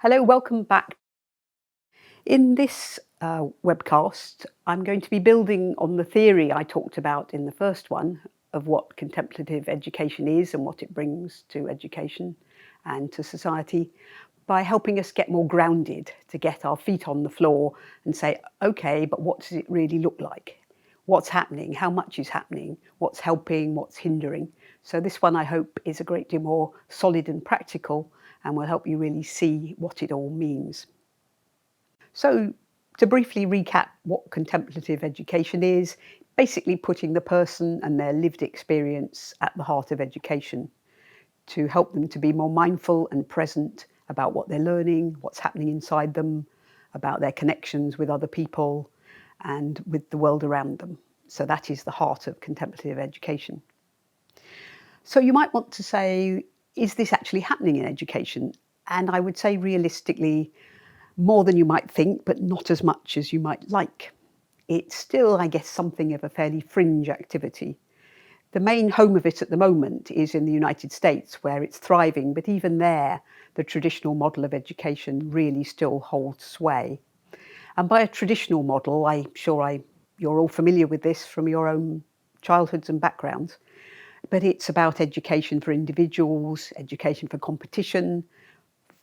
Hello, welcome back. In this webcast, I'm going to be building on the theory I talked about in the first one of what contemplative education is and what it brings to education and to society by helping us get more grounded, to get our feet on the floor and say, okay, but what does it really look like? What's happening? How much is happening? What's helping? What's hindering? So this one, I hope, is a great deal more solid and practical and will help you really see what it all means. So to briefly recap what contemplative education is, basically putting the person and their lived experience at the heart of education to help them to be more mindful and present about what they're learning, what's happening inside them, about their connections with other people and with the world around them. So that is the heart of contemplative education. So you might want to say, is this actually happening in education? And I would say realistically, more than you might think, but not as much as you might like. It's still, I guess, something of a fairly fringe activity. The main home of it at the moment is in the United States, where it's thriving, but even there, the traditional model of education really still holds sway. And by a traditional model, I'm sure you're all familiar with this from your own childhoods and backgrounds, but it's about education for individuals, education for competition,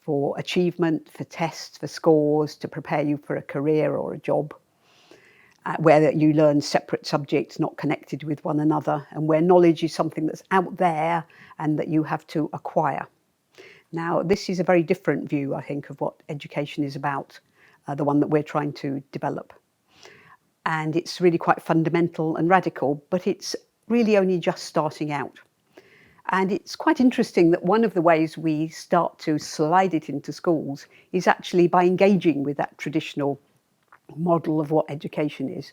for achievement, for tests, for scores, to prepare you for a career or a job, where you learn separate subjects not connected with one another, and where knowledge is something that's out there and that you have to acquire. Now, this is a very different view, I think, of what education is about, the one that we're trying to develop. And it's really quite fundamental and radical, but it's really only just starting out. And it's quite interesting that one of the ways we start to slide it into schools is actually by engaging with that traditional model of what education is.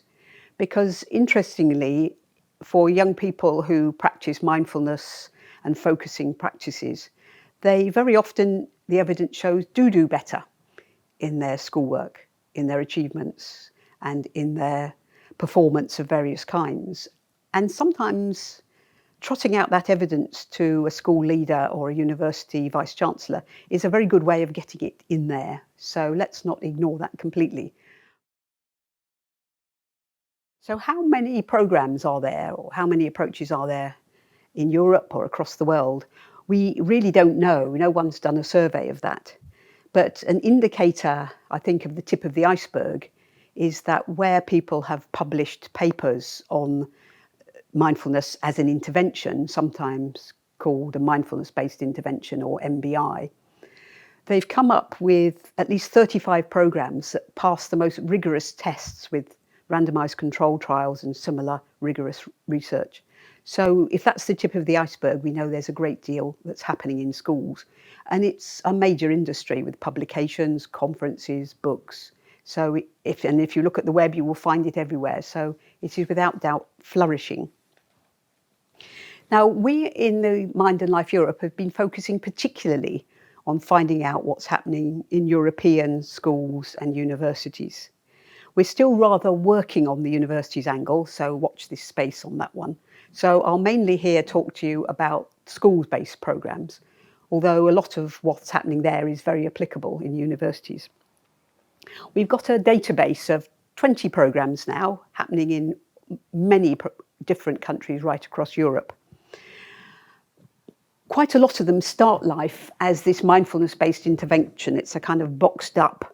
Because interestingly, for young people who practice mindfulness and focusing practices, they very often, the evidence shows, do better in their schoolwork, in their achievements, and in their performance of various kinds. And sometimes trotting out that evidence to a school leader or a university vice-chancellor is a very good way of getting it in there. So let's not ignore that completely. So how many programs are there, or how many approaches are there in Europe or across the world? We really don't know. No one's done a survey of that. But an indicator, I think, of the tip of the iceberg is that where people have published papers on mindfulness as an intervention, sometimes called a mindfulness-based intervention or MBI, they've come up with at least 35 programs that pass the most rigorous tests with randomized control trials and similar rigorous research. So if that's the tip of the iceberg, we know there's a great deal that's happening in schools. And it's a major industry with publications, conferences, books. So if you look at the web, you will find it everywhere. So it is without doubt flourishing. Now, we in the Mind and Life Europe have been focusing particularly on finding out what's happening in European schools and universities. We're still rather working on the universities angle, so watch this space on that one. So I'll mainly here talk to you about schools-based programs, although a lot of what's happening there is very applicable in universities. We've got a database of 20 programs now happening in many different countries right across Europe. Quite a lot of them start life as this mindfulness-based intervention. It's a kind of boxed up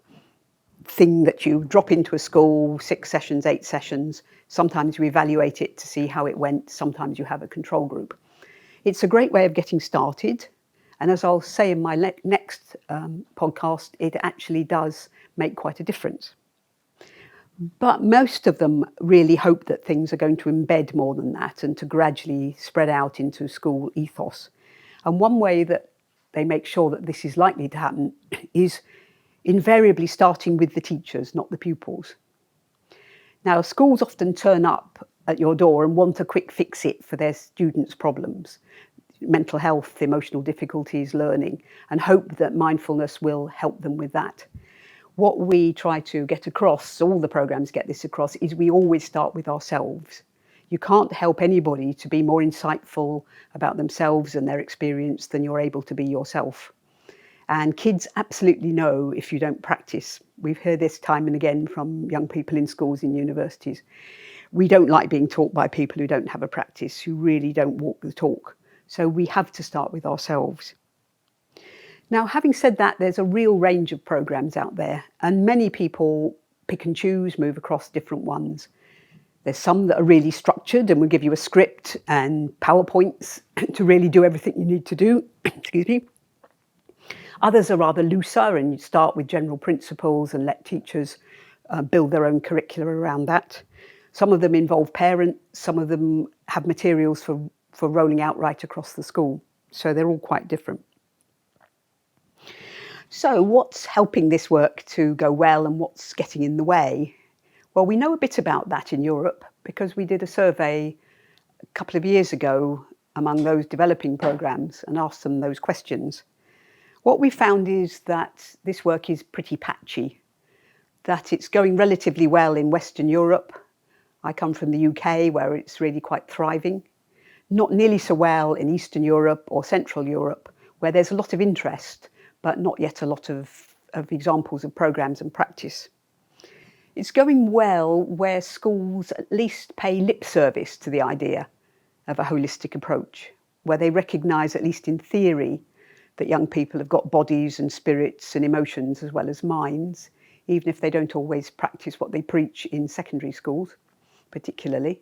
thing that you drop into a school, 6 sessions, 8 sessions. Sometimes you evaluate it to see how it went. Sometimes you have a control group. It's a great way of getting started. And as I'll say in my next podcast, it actually does make quite a difference. But most of them really hope that things are going to embed more than that and to gradually spread out into school ethos. And one way that they make sure that this is likely to happen is invariably starting with the teachers, not the pupils. Now, schools often turn up at your door and want a quick fix-it for their students' problems, mental health, emotional difficulties, learning, and hope that mindfulness will help them with that. What we try to get across, all the programs get this across, is we always start with ourselves. You can't help anybody to be more insightful about themselves and their experience than you're able to be yourself. And kids absolutely know if you don't practice. We've heard this time and again from young people in schools and universities. We don't like being taught by people who don't have a practice, who really don't walk the talk. So we have to start with ourselves. Now, having said that, there's a real range of programs out there, and many people pick and choose, move across different ones. There's some that are really structured and will give you a script and PowerPoints to really do everything you need to do. Excuse me. Others are rather looser, and you start with general principles and let teachers build their own curricula around that. Some of them involve parents, some of them have materials for rolling out right across the school. So they're all quite different. So what's helping this work to go well and what's getting in the way? Well, we know a bit about that in Europe because we did a survey a couple of years ago among those developing programs and asked them those questions. What we found is that this work is pretty patchy, that it's going relatively well in Western Europe. I come from the UK, where it's really quite thriving. Not nearly so well in Eastern Europe or Central Europe, where there's a lot of interest, but not yet a lot of examples of programs and practice. It's going well where schools at least pay lip service to the idea of a holistic approach, where they recognise, at least in theory, that young people have got bodies and spirits and emotions as well as minds, even if they don't always practice what they preach in secondary schools, particularly.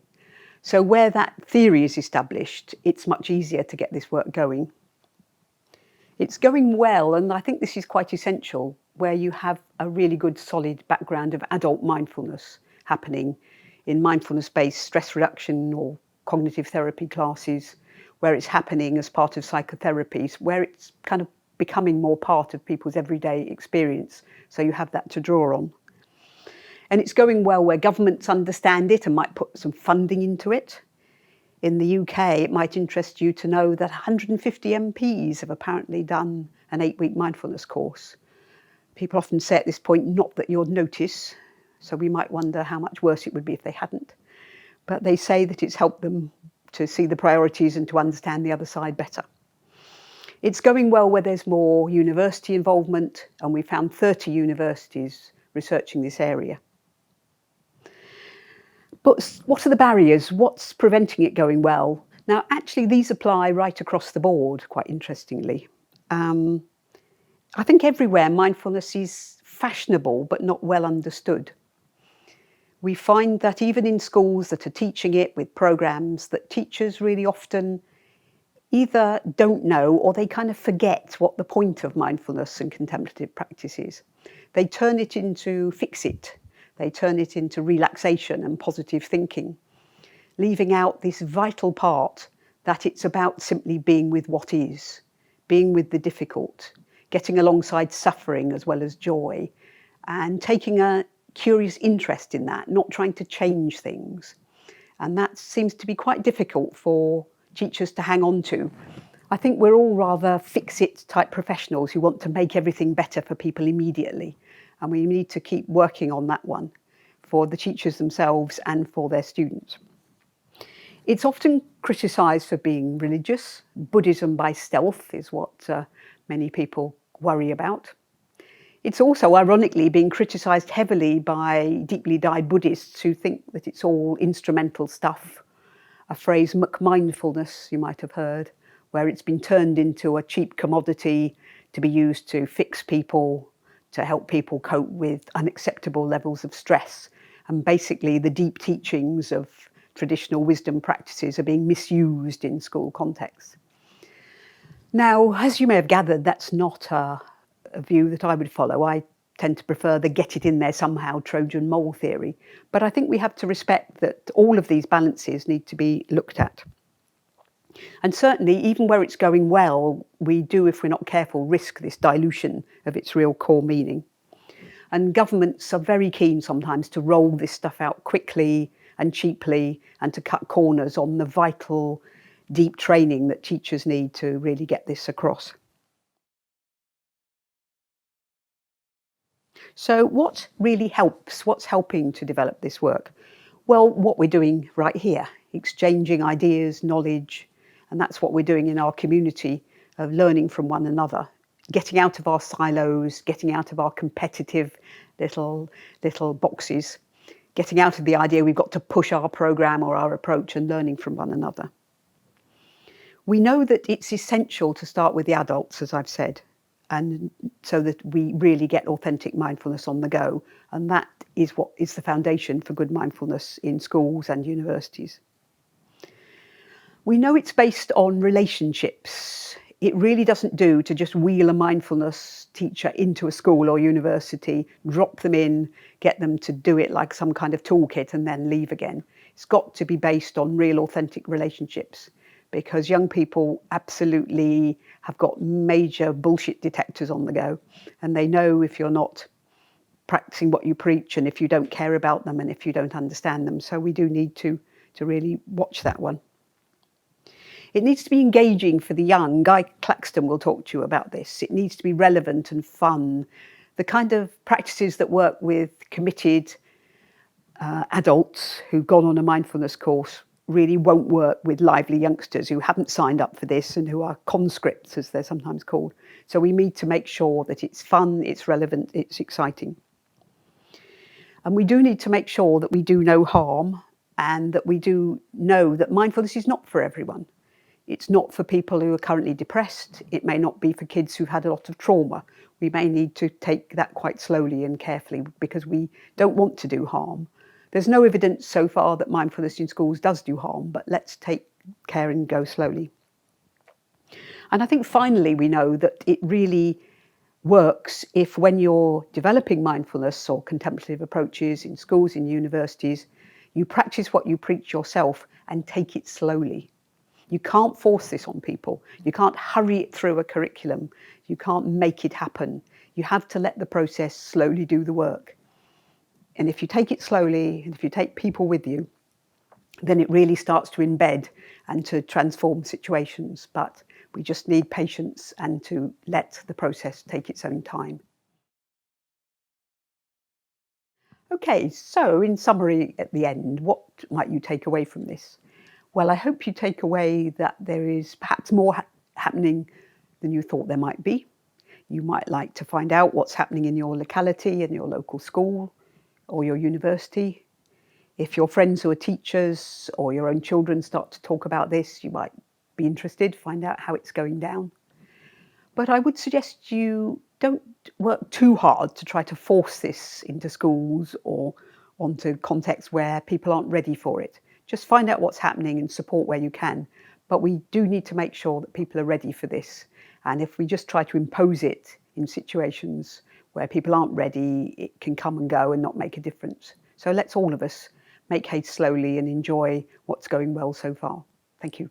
So where that theory is established, it's much easier to get this work going. It's going well, and I think this is quite essential, where you have a really good solid background of adult mindfulness happening in mindfulness-based stress reduction or cognitive therapy classes, where it's happening as part of psychotherapies, where it's kind of becoming more part of people's everyday experience. So you have that to draw on. And it's going well where governments understand it and might put some funding into it. In the UK, it might interest you to know that 150 MPs have apparently done an 8-week mindfulness course. People often say at this point, not that you'll notice, so we might wonder how much worse it would be if they hadn't. But they say that it's helped them to see the priorities and to understand the other side better. It's going well where there's more university involvement, and we found 30 universities researching this area. But what are the barriers? What's preventing it going well? Now, actually, these apply right across the board, quite interestingly. I think everywhere mindfulness is fashionable but not well understood. We find that even in schools that are teaching it with programs, that teachers really often either don't know or they kind of forget what the point of mindfulness and contemplative practice is. They turn it into fix-it. They turn it into relaxation and positive thinking, leaving out this vital part that it's about simply being with what is, being with the difficult, getting alongside suffering as well as joy, and taking a curious interest in that, not trying to change things. And that seems to be quite difficult for teachers to hang on to. I think we're all rather fix-it type professionals who want to make everything better for people immediately. And we need to keep working on that one for the teachers themselves and for their students. It's often criticised for being religious. Buddhism by stealth is what many people worry about. It's also, ironically, being criticised heavily by deeply dyed Buddhists who think that it's all instrumental stuff. A phrase, McMindfulness, you might have heard, where it's been turned into a cheap commodity to be used to fix people, to help people cope with unacceptable levels of stress. And basically the deep teachings of traditional wisdom practices are being misused in school contexts. Now, as you may have gathered, that's not a view that I would follow. I tend to prefer the get it in there somehow Trojan mole theory. But I think we have to respect that all of these balances need to be looked at. And certainly, even where it's going well, we do, if we're not careful, risk this dilution of its real core meaning. And governments are very keen sometimes to roll this stuff out quickly and cheaply and to cut corners on the vital, deep training that teachers need to really get this across. So what really helps? What's helping to develop this work? Well, what we're doing right here, exchanging ideas, knowledge, and that's what we're doing in our community of learning from one another. getting out of our silos, getting out of our competitive little boxes, getting out of the idea we've got to push our program or our approach, and learning from one another. We know that it's essential to start with the adults, as I've said, and so that we really get authentic mindfulness on the go. And that is what is the foundation for good mindfulness in schools and universities. We know it's based on relationships. It really doesn't do to just wheel a mindfulness teacher into a school or university, drop them in, get them to do it like some kind of toolkit and then leave again. It's got to be based on real authentic relationships, because young people absolutely have got major bullshit detectors on the go, and they know if you're not practicing what you preach, and if you don't care about them, and if you don't understand them. So we do need to really watch that one. It needs to be engaging for the young. Guy Claxton will talk to you about this. It needs to be relevant and fun. The kind of practices that work with committed adults who've gone on a mindfulness course really won't work with lively youngsters who haven't signed up for this and who are conscripts, as they're sometimes called. So we need to make sure that it's fun, it's relevant, it's exciting. And we do need to make sure that we do no harm, and that we do know that mindfulness is not for everyone. It's not for people who are currently depressed. It may not be for kids who've had a lot of trauma. We may need to take that quite slowly and carefully, because we don't want to do harm. There's no evidence so far that mindfulness in schools does do harm, but let's take care and go slowly. And I think finally we know that it really works if, when you're developing mindfulness or contemplative approaches in schools, in universities, you practice what you preach yourself and take it slowly. You can't force this on people. You can't hurry it through a curriculum. You can't make it happen. You have to let the process slowly do the work. And if you take it slowly, and if you take people with you, then it really starts to embed and to transform situations. But we just need patience and to let the process take its own time. Okay, so in summary at the end, what might you take away from this? Well, I hope you take away that there is perhaps more happening than you thought there might be. You might like to find out what's happening in your locality, in your local school or your university. If your friends who are teachers or your own children start to talk about this, you might be interested, find out how it's going down. But I would suggest you don't work too hard to try to force this into schools or onto contexts where people aren't ready for it. Just find out what's happening and support where you can. But we do need to make sure that people are ready for this. And if we just try to impose it in situations where people aren't ready, it can come and go and not make a difference. So let's all of us make haste slowly and enjoy what's going well so far. Thank you.